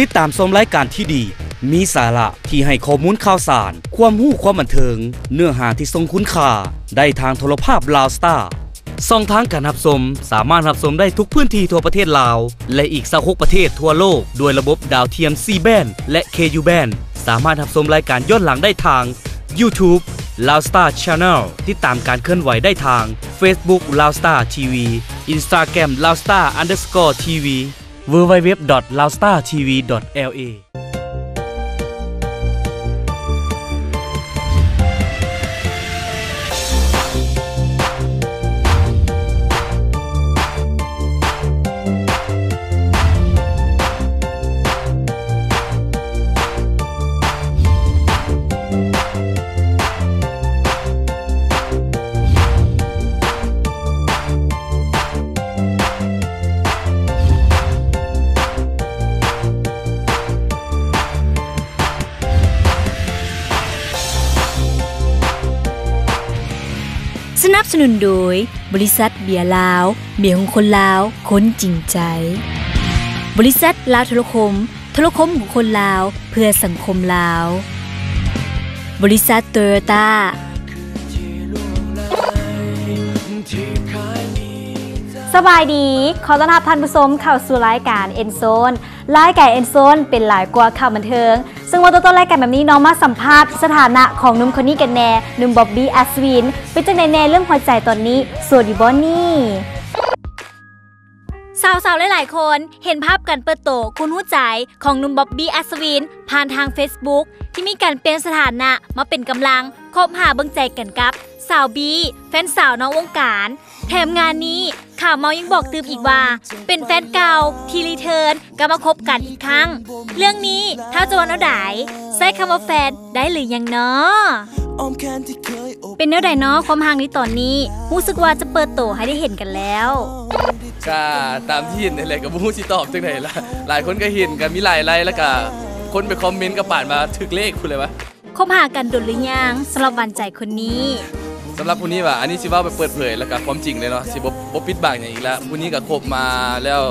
ติดตามชมรายการที่ดีมีสาระที่ให้ข้อมูลข่าวสารความรู้ความบันเทิงเนื้อหาที่ทรงคุณค่าได้ทางโทรภาพลาวสตาร์ช่องทางการรับชมสามารถรับชมได้ทุกพื้นที่ทั่วประเทศลาวและอีก26ประเทศทั่วโลกด้วยระบบดาวเทียม C band และ KU band สามารถรับชมรายการย้อนหลังได้ทาง YouTube Loud Star Channel ติดตามการเคลื่อนไหวได้ทาง Facebook Loud Star TV Instagram loudstar_tv www.loudstartv.laสนับสนุนโดยบริษัทเบียร์ลาวเบียร์ของคนลาวคนจริงใจบริษัทลาวโทรคมของคนลาวเพื่อสังคมลาวบริษัทโตโยต้าสบายดีขอต้อนรับท่านผู้ชมเข้าสู่รายการเอ็นโซนรายการเอ็นโซนเป็นหลายกว่าข่าวบันเทิงซึ่งวันต้นรายการแบบนี้น้องมาสัมภาษณ์สถานะของหนุ่มคนนี้กันแน่หนุ่มบ๊อบบี้อัศวินเป็นจังไดแน่เรื่องหัวใจตอนนี้โสดอยู่บ่นี่สาวๆหลายๆคนเห็นภาพการเปิดโตคุณหัวใจของหนุ่มบ๊อบบี้อัศวินผ่านทาง Facebook ที่มีการเปลี่ยนสถานะมาเป็นกำลังคบหาเบิ่งใจกันกับสาวบีแฟนสาวนอกวงการแถมงานนี้ข่าวเมายังบอกตืมอีกว่าเป็นแฟนเก่าที่รีเทิร์นกลับมาคบกันอีกครั้งเรื่องนี้ถ้าจะวันเอาใดใช้คำว่าแฟนได้หรือยังเนาะเป็นแนวใดเนาะความห่างในตอนนี้รู้สึกว่าจะเปิดโตให้ได้เห็นกันแล้วก็ตามที่เห็นอะไรกับผู้สิตอบจังไหนล่ะหลายคนก็เห็นกันมีหลายไลน์แล้วก็คนไปคอมเมนต์กับป่านมาถึกเลขคุณเลยวะคบหากันดนหรือยังสำหรับหวานใจคนนี้สำหรับผู้นี้ว่าอันนี้สิว่าไปเปิดเผยแล้วก็ความจริงเลยเนาะสิบ่ปิดบังอย่างอีกแล้วผู้นี้ก็คบมาแล้ว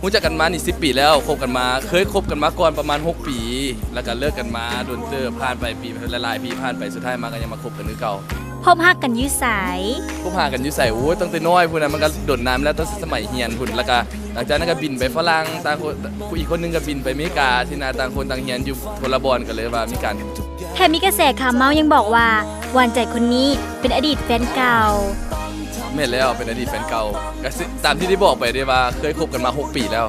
รู้จักกันมานี่10 ปีแล้วคบกันมาเคยคบกันมาก่อนประมาณ6 ปีแล้วก็เลิกกันมาโดนเตอร์ผ่านไปปีหลายๆปีผ่านไปสุดท้ายมาก็ยังมาคบกันคือเก่าพบหากันยื้อสายพบหากันยื้อสายโอ้ยตั้งแต่น้อยผู้นั้นมันก็โดดน้ำแล้วตั้งสมัยเฮียนพุ่นแล้วก็หลังจากนั้นก็บินไปฝรั่งต่างคนผู้อีกคนนึงก็บินไปอเมริกาที่นาต่างคนต่างเฮียนอยู่คนละบอนกันเลยว่ามีการแถมมีกระแสข่าวเมายังบอกว่าหวานใจคนนี้เป็นอดีตแฟนเก่าแม่แล้วเป็นอดีตแฟนเก่าก็ตามที่ได้บอกไปได้ว่าเคยคบกันมา6 ปีแล้ว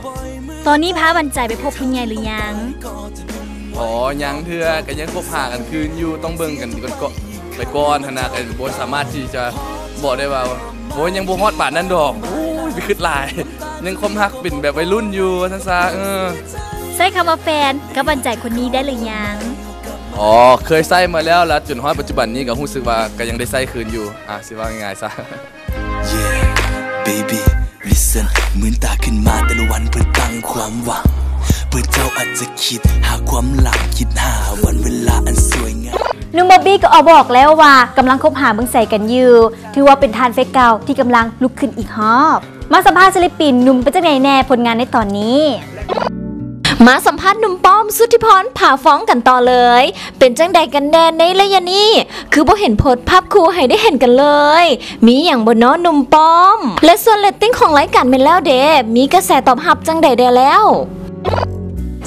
ตอนนี้พาหวานใจไปพบผู้ใหญ่หรือยังอ๋อยังเถื่อก็ยังคบหากันคืนอยู่ต้องเบิ่งกันก่อนไปก่อนธนากันบ่สามารถที่จะบอกได้ว่าโอ้ยยังบ่ฮอดปานนั้นดอกโอ้ยไปคิดหลายยังความรักเป็นแบบวัยรุ่นอยู่ซั่นซะใช้คำว่าแฟนกับหวานใจคนนี้ได้หรือยังอ๋อเคยใส่มาแล้วจนฮอดปัจจุบันนี้ก็รู้สึกว่าก็ยังได้ใส่คืนอยู่สิว่าง่ายๆซะ Yeah baby listen มื้นตาขึ้นมาแต่ละวันเพื่อตั้งความหวังเพื่อเจ้าอาจจะคิดหาความหลังคิดหาวันเวลาอันสวยงามหนุ่มบ๊อบบี้ก็บอกแล้วว่ากำลังคบหาเบิ่งใส่กันอยู่ถือว่าเป็นทานเฟซเก่าที่กำลังลุกขึ้นอีกรอบมาสัมภาษณ์ศิลปินหนุ่มเป็นจังไดแน่ผลงานในตอนนี้มาสัมภาษณ์หนุ่มป้อมสุทธิพรผ่าฟ้องกันต่อเลยเป็นจังใดกันแน่ในระยะนี้คือบ่เห็นโพสต์ภาพคู่ให้ได้เห็นกันเลยมีอย่างบนน้อหนุ่มป้อมและส่วนเรตติ้งของรายการเป็นแล้วเด้มีกระแสตอบรับจังใดได้แล้ว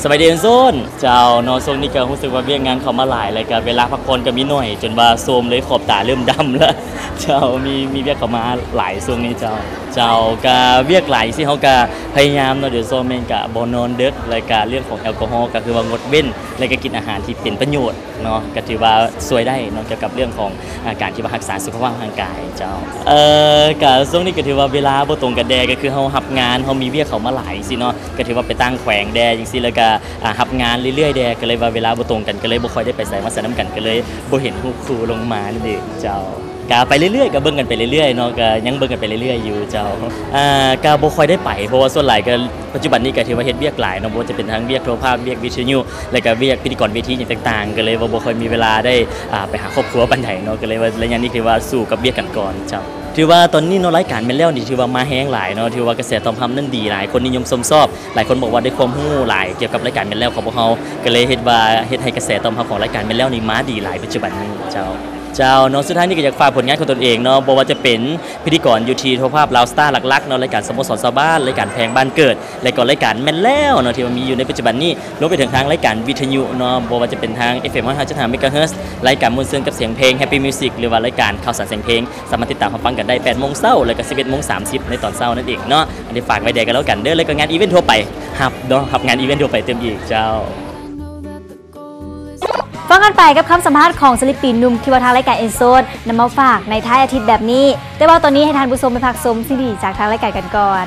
สบายดีโซนเจ้าโนโซนนี่ก็รู้สึกว่าเวียงงานเขามาหลายเลยก็เวลาพักผ่อนก็มีหน่อยจนว่าโซมเลยขอบตาเริ่มดำแล้วเจ้ามีเวียกเขามาหลายช่วงนี้เจ้าก็เวียกหลายสิเขาก็พยายามเนาะเดี๋ยวโซมเองก็บ่นอนดึกรายการเรื่องของแอลกอฮอล์ก็คือว่างดเว้นแล้วก็กินอาหารที่เป็นประโยชน์เนาะก็ถือว่าช่วยได้เนาะเกี่ยวกับเรื่องของการที่ว่ารักษาสุขภาพร่างกายเจ้าก็ช่วงนี้ก็ถือว่าเวลาบ่ตรงกันแดก็คือเฮารับงานเฮามีเวียกเขามาหลายสิเนาะก็ถือว่าไปตั้งแขวงแดจังซี่แล้วก็รับงานเรื่อยๆแดก็เลยว่าเวลาบ่ตรงกันก็เลยบ่ค่อยได้ไปใส่มาใส่น้ำกันก็เลยบ่เห็นครูลงมาเลยเจ้า ก็ไปเรื่อยๆก็เบิ่งกันไปเรื่อยๆเนาะก็ยังเบิ่งกันไปเรื่อยๆอยู่เจ้าก็บ่ค่อยได้ไปเพราะว่าส่วนหลายก็ปัจจุบันนี้ก็ถือว่าเฮ็ดเวียกหลายเนาะบ่จะเป็นทั้งเวียกโทรภาพเวียกวิทยุแล้วก็เวียกพิธีกรเวทีอย่างต่างๆก็เลยว่าบ่ค่อยมีเวลาได้ไปหาครอบครัวปานใดเนาะก็เลยว่าระยะนี้ถือว่าสู้กับเวียกกันก่อนเจ้าถือว่าตอนนี้เนาะรายการแม่นแล้วนี่ถือว่ามาแฮงหลายเนาะถือว่ากระแสตอบรับนั้นดีหลายคนนิยมชมชอบหลายคนบอกว่าได้ความรู้หลายเกี่ยวกับรายการแม่นแล้วของพวกเฮาก็เลยเฮ็ดให้กระแสตอบรับของรายการแม่นแล้วนี่มาดีหลายปัจจุบันนี้เจ้าเนาะสุดท้ายนี้ก็อยากฝากผลงานของตนเองเนาะบ่ว่าจะเป็นพิธีกรอยู่ที่โทรภาพลาวสตาร์หลักๆเนาะรายการสโมสรชาวบ้านรายการแพงบ้านเกิดและก็รายการแม่นแล้วเนาะที่มีอยู่ในปัจจุบันนี้รวมไปถึงทางรายการวิทยุเนาะบ่ว่าจะเป็นทาง FM 105.5 MHz รายการมวลซื่นกับเสียงเพลง Happy Music หรือว่ารายการข่าวสารเสียงเพลงสามารถติดตามรับฟังกันได้ 8:00 นแล้วก็ 11:30 นในตอนเช้านั่นเองเนาะอันนี้ฝากไว้ได้กันแล้วกันเด้อแล้วก็งานอีเวนต์ทั่วไปรับงานอีเวนต์ทั่วไปเต็มอีกเจ้าฟังกันไปกับคำสัมภาษณ์ของศิลปินหนุ่มที่ว่าทางรายการเอ็นโซนนำมาฝากในท้ายอาทิตย์แบบนี้แต่ว่าตอนนี้ให้ทานผู้ชมไปพักชมซีรีส์จากทางรายการกันก่อน